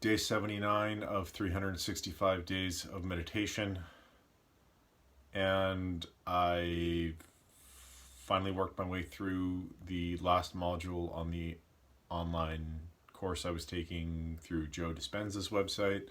day 79 of 365 days of meditation, and I finally worked my way through the last module on the online course I was taking through Joe Dispenza's website.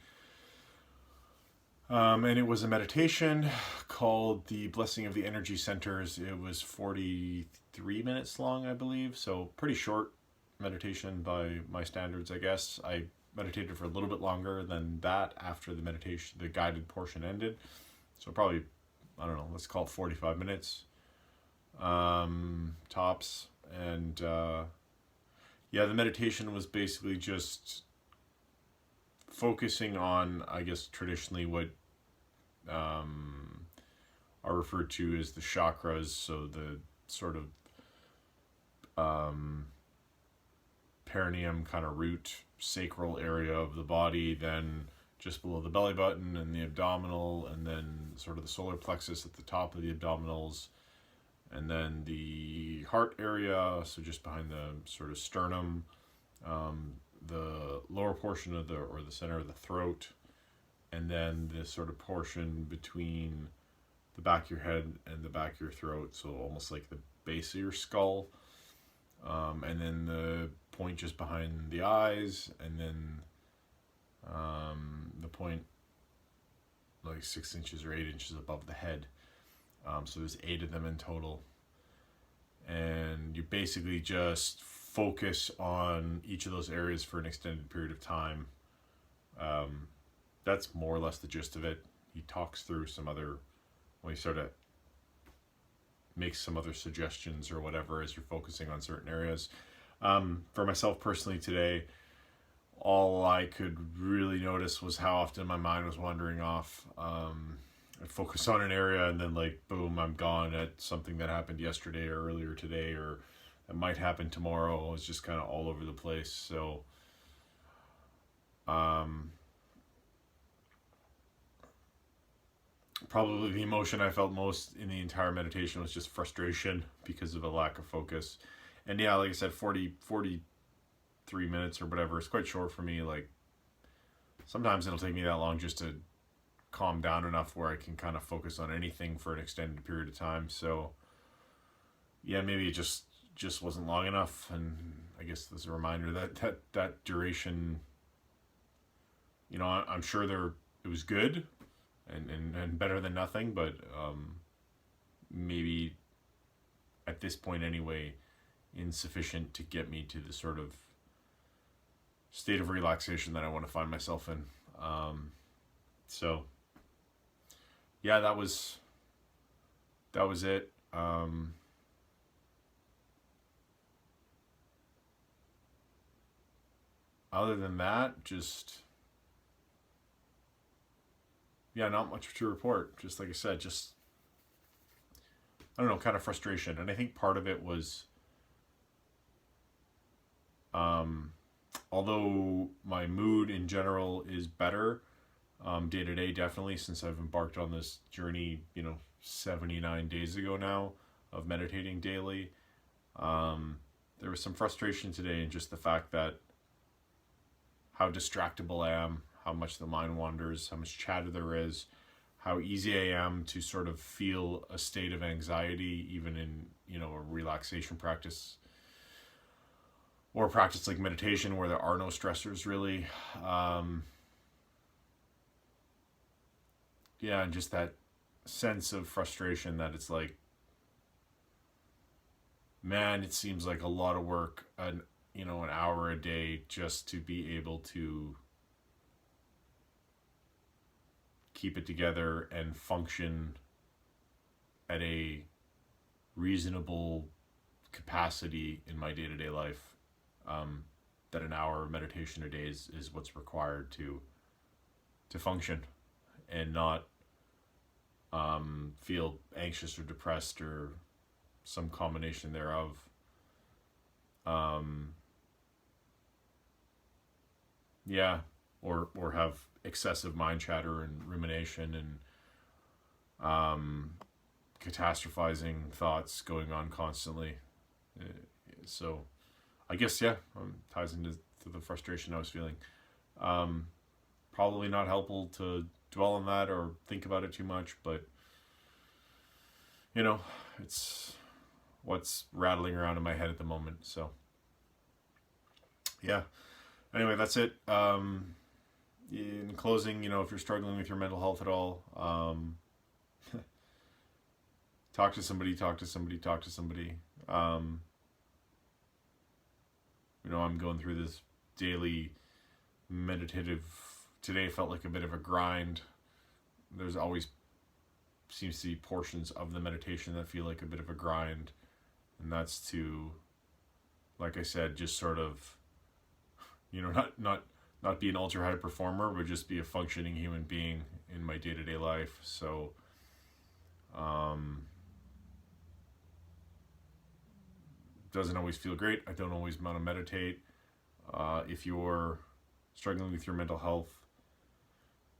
And it was a meditation called The Blessing of the Energy Centers. It was 43 minutes long, I believe, so pretty short meditation by my standards, I guess. I meditated for a little bit longer than that after the guided portion ended. So probably, I don't know, let's call it 45 minutes tops. And the meditation was basically just focusing on, I guess, traditionally what are referred to as the chakras, so the sort of perineum kind of root sacral area of the body, then just below the belly button and the abdominal, and then sort of the solar plexus at the top of the abdominals, and then the heart area, so just behind the sort of sternum, the lower portion of the center of the throat, and then this sort of portion between the back of your head and the back of your throat, so almost like the base of your skull, and then the point just behind the eyes, and then the point like 6 inches or 8 inches above the head. So there's 8 of them in total, and you basically just focus on each of those areas for an extended period of time. That's more or less the gist of it. He talks through he sort of makes some other suggestions or whatever as you're focusing on certain areas. For myself personally today, all I could really notice was how often my mind was wandering off. I'd focus on an area and then like, boom, I'm gone at something that happened yesterday or earlier today, or that might happen tomorrow. I was just kind of all over the place. So, probably the emotion I felt most in the entire meditation was just frustration because of a lack of focus. And yeah, like I said, 43 minutes or whatever is quite short for me. Like, sometimes it'll take me that long just to calm down enough where I can kind of focus on anything for an extended period of time. So yeah, maybe it just wasn't long enough. And I guess there's a reminder that duration, I'm sure it was good and better than nothing, but maybe at this point anyway, insufficient to get me to the sort of state of relaxation that I want to find myself in. So yeah, that was it. Other than that, just not much to report. Just like I said, I don't know, kind of frustration. And I think part of it was, although my mood in general is better day to day, definitely, since I've embarked on this journey, 79 days ago now of meditating daily, there was some frustration today in just the fact that how distractible I am, how much the mind wanders, how much chatter there is, how easy I am to sort of feel a state of anxiety, even in, a relaxation practice or a practice like meditation where there are no stressors really. And just that sense of frustration that it's like, man, it seems like a lot of work, an hour a day just to be able to keep it together and function at a reasonable capacity in my day-to-day life. That an hour of meditation a day is what's required to function and not feel anxious or depressed or some combination thereof. Or have excessive mind chatter and rumination and catastrophizing thoughts going on constantly. So I guess, ties into the frustration I was feeling. Probably not helpful to dwell on that or think about it too much, but it's what's rattling around in my head at the moment. So yeah. Anyway, that's it. In closing, if you're struggling with your mental health at all, talk to somebody, talk to somebody, talk to somebody. I'm going through this daily meditative. Today felt like a bit of a grind. There's always seems to be portions of the meditation that feel like a bit of a grind, and that's to, like I said, just sort of, not be an ultra high performer, but just be a functioning human being in my day-to-day life. So doesn't always feel great. I don't always want to meditate. If you're struggling with your mental health,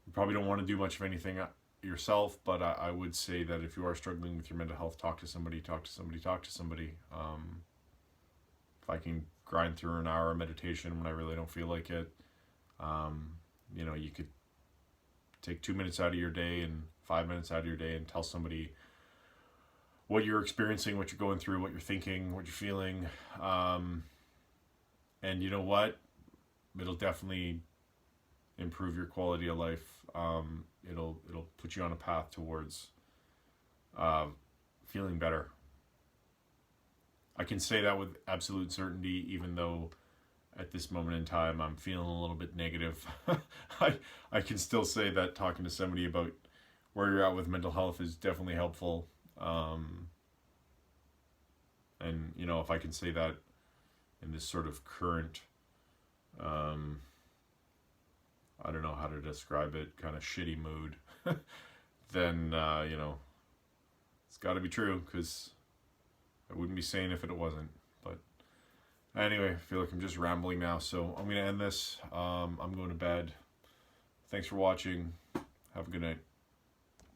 you probably don't want to do much of anything yourself, but I would say that if you are struggling with your mental health, talk to somebody, talk to somebody, talk to somebody. If I can grind through an hour of meditation when I really don't feel like it, you could take 2 minutes out of your day and 5 minutes out of your day and tell somebody what you're experiencing, what you're going through, what you're thinking, what you're feeling. And you know what? It'll definitely improve your quality of life. It'll put you on a path towards feeling better. I can say that with absolute certainty, even though at this moment in time I'm feeling a little bit negative. I can still say that talking to somebody about where you're at with mental health is definitely helpful. And if I can say that in this sort of current, I don't know how to describe it, kind of shitty mood, then it's got to be true, because I wouldn't be sane if it wasn't. But anyway, I feel like I'm just rambling now, so I'm going to end this. I'm going to bed. Thanks for watching. Have a good night.